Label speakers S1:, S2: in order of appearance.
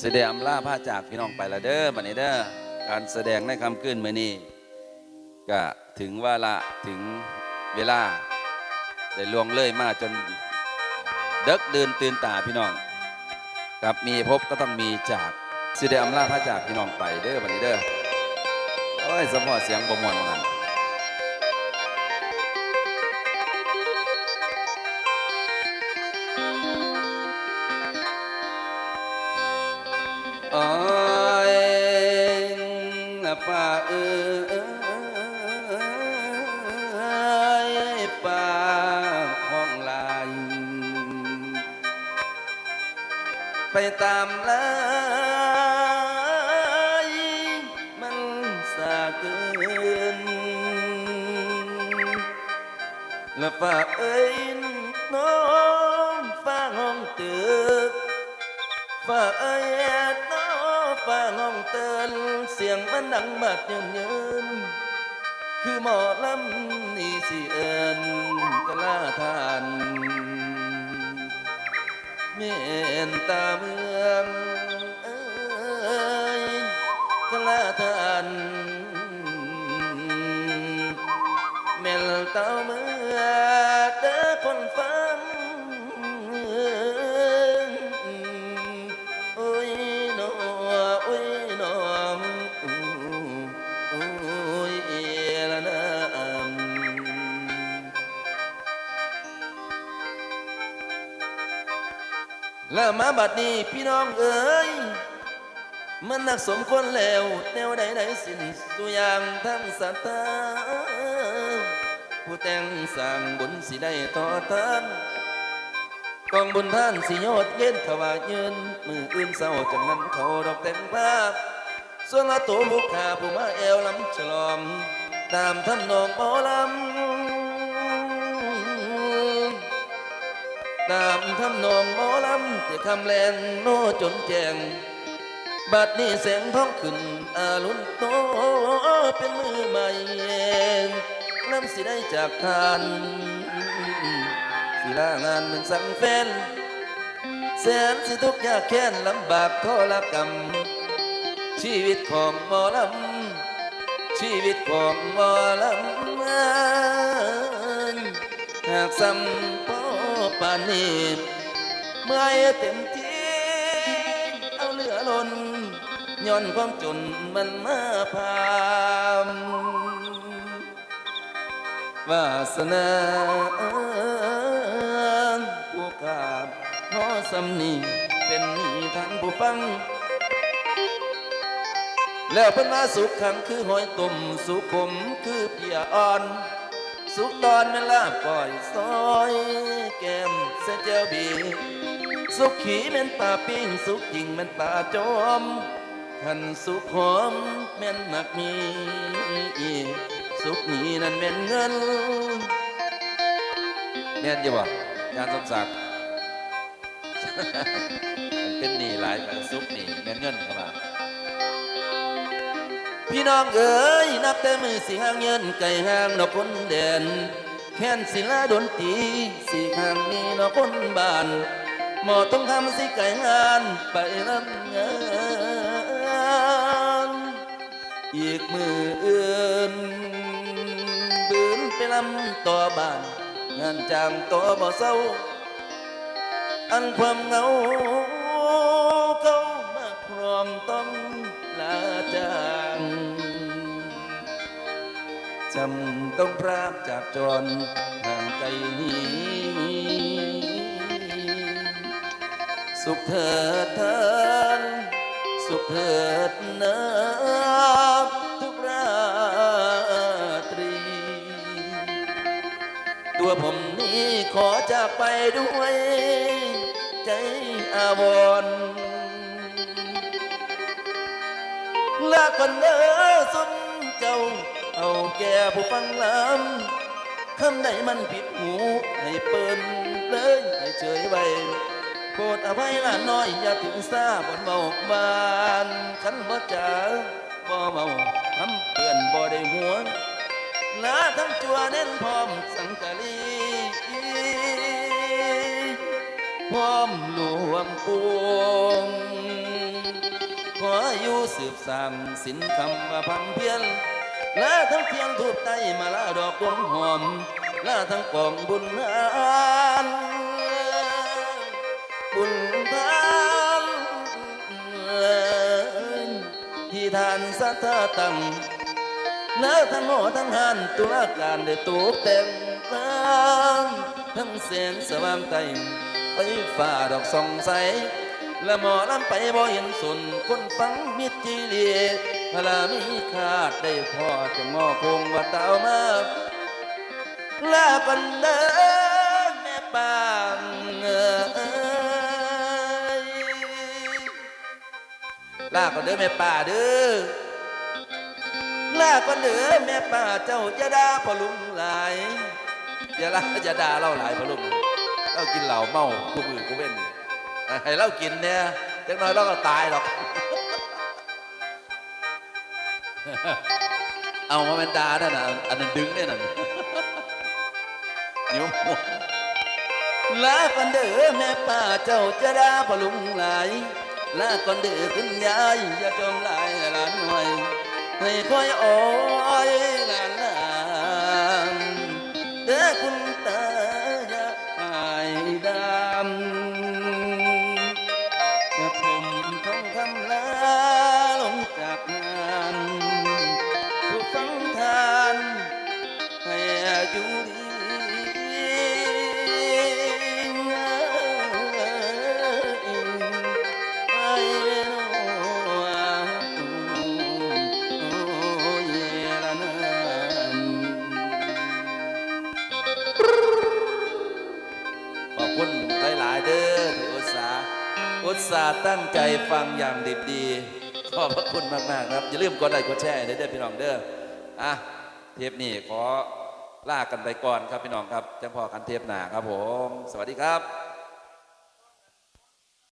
S1: แสดงล่าผ้าจากพี่น้องไปละเด้อบัดนี้เด้อการแสดงในคำขึ้นมื้อนี้ก็ถึงว่าละถึงเวลาได้ล่วงเลยมาจนเดึกเดินตื่นตาพี่น้องกับมีพบก็ต้องมีจากแสดงล่าผ้าจากพี่น้องไปเด้อบัดนี้เด้อโอ้ยสมพอเสียงบ่ม่วนนั่นโอ้ยป่าป่าห้องลายไปตามลายมันสาเกินและป่าน้องฟ้าห้องตึกฟ้าน้องฟ้าห้องเตือนเสียงมันดังบาดเยินคือหมอลำนี่สิเอิญกะลาทานเม่นตาเมืองกะลาทานเม่นตาเมืองเด้อคนฟังโอ้ยหนอโอ้ยหนอโอ้ยละนะแล้วมาบัดนี้พี่น้องเอ๋ยมันนักสมควรแล้วแนวใดสิ้นสุอย่างทั้งสัตตาผู้แต่งสร้างบุญสิได้ต่อต้านกองบุญท่านสิโยดเย็นถวายยืนมืออื่นเศร้าจากนั้นเขาดอกแต่งภาพส่วนละตัวลูกค้าผู้มาแอวลำฉลอมตามทำนองหมอลำตามทำนองหมอลำที่คำแรงโน่จนแจงบัดนี้แสงท้องขึ้นอารุณโตเป็นมือใหม่ลำสิได้จากทานสิลางานมันสั่งแฟนแสนสิทุกข์ยากแค้นลำบากทรกรรมชีวิตของหมอลำชีวิตของหมอลำหากซ้ำพ่อปานนี้เมื่อเต็มที่เอาเหลือล้นย้อนความจนมันมาพามวาสนาผู้ขาดพอสำนีเป็นนิทานผู้ฟังแล้วเพิ่นมาสุขขังคือหอยตุ่มสุขขมคือเพียอ่อนสุขตอนเวลาปล่อยซอยแก้มเส้นเจียวบีสุขขี่แม่นป่าปิ้งสุขจริงแม่นป่าจอมขันสุขหอมแม่นหนักมีสุขนี้นั่นแม่นเงินแม่นอยู่บ่อาจารย์สมศักดิ์ มันเป็นหนี้หลายแบบสุขนี่แม่นเงินเข้ามาพี่น้องเอ๋ยนับแต่มือสิห่างเงินไก่ห่างนอกคนเด่นแค้นศิลาดนตรีสิห่างนี้นอกคนบ้านหมอต้องทำสิไก่งานไปรับงานอีกมืออื่นบืนไปลำต่อบ้านงานจ้างต่อบ่เศร้าอันความเหงาเขามาพร้อมต้องลาจ้างจำต้องพรากจากจรห่างไกลนี้สุขเถิดเถิดสุขเถิดนะทุกราตรีตัวผมนี้ขอจากไปด้วยใจอาวรณ์ลาคนเด้อสมเจ้าเอาแก่ผู้ฟังลำคำไหนมันผิดหูให้เปิ้นเลยให้เฉยไว้โปรดอภัยหลานน้อยอย่าถึงซาบนเบาบานขันบ่จ๋าบ่เมาทำเปื่อนบ่ได้หัวลาทั้งจัวเน้นพร้อมสังกะลีพร้อมรวมปวง อยู่สืบสานสินคำว่าพังเพียนลาทั้งเทียนทูบไตมาลาดอกบวงหอมลาทั้งกองบุญนานบุญทานที่ทานสัทธาตังแล้วทั้งหอทั้งหันตุลาการได้ตกแต่งทั้งแสงสว่างไตไฟฟ้าดอกส่องใสและหมอลำไปบ่เห็นสุนคนฟังมิตรจีเลียพลามีขาดได้พอจะงอคงว่าเต่ามาลากันเดินแม่ปางลากันเด้อแม่ป่าเด้อลากันเด้อแม่ป่าเจ้าจะด่าพอลุงหลายอย่าละอย่าด่าเล่าหลายพอลุงเรากินเหล้าเมากูมือกูเว้นให้เรากินเนี่ยจังน้อยเราก็ตายหรอกเอามาเป็นดาเนี่ยนะอันนั้นดึงเนี่ยนะนิ้วลากันเด้อแม่ป่าเจ้าจะด่าพอลุงหลายลาก่อนเดือขึ้นยายอย่าจมลายหลานหน่อยให้คอยอ้อยหลานหลานเด้อคุณตาอย่าหายดำจะผมท้องคำลาลงจากงานผู้ฟังทานให้อยู่ดีขอบคุณหลายๆเด้อที่อุตส่าห์ตั้งใจฟังอย่างดีดีขอบพระคุณมากๆครับอย่าลืมกดไลค์กดแชร์เด้อพี่น้องเด้อเทปนี้ขอลากันไปก่อนครับพี่น้องครับจังพอกันเทปหน้าครับผมสวัสดีครับ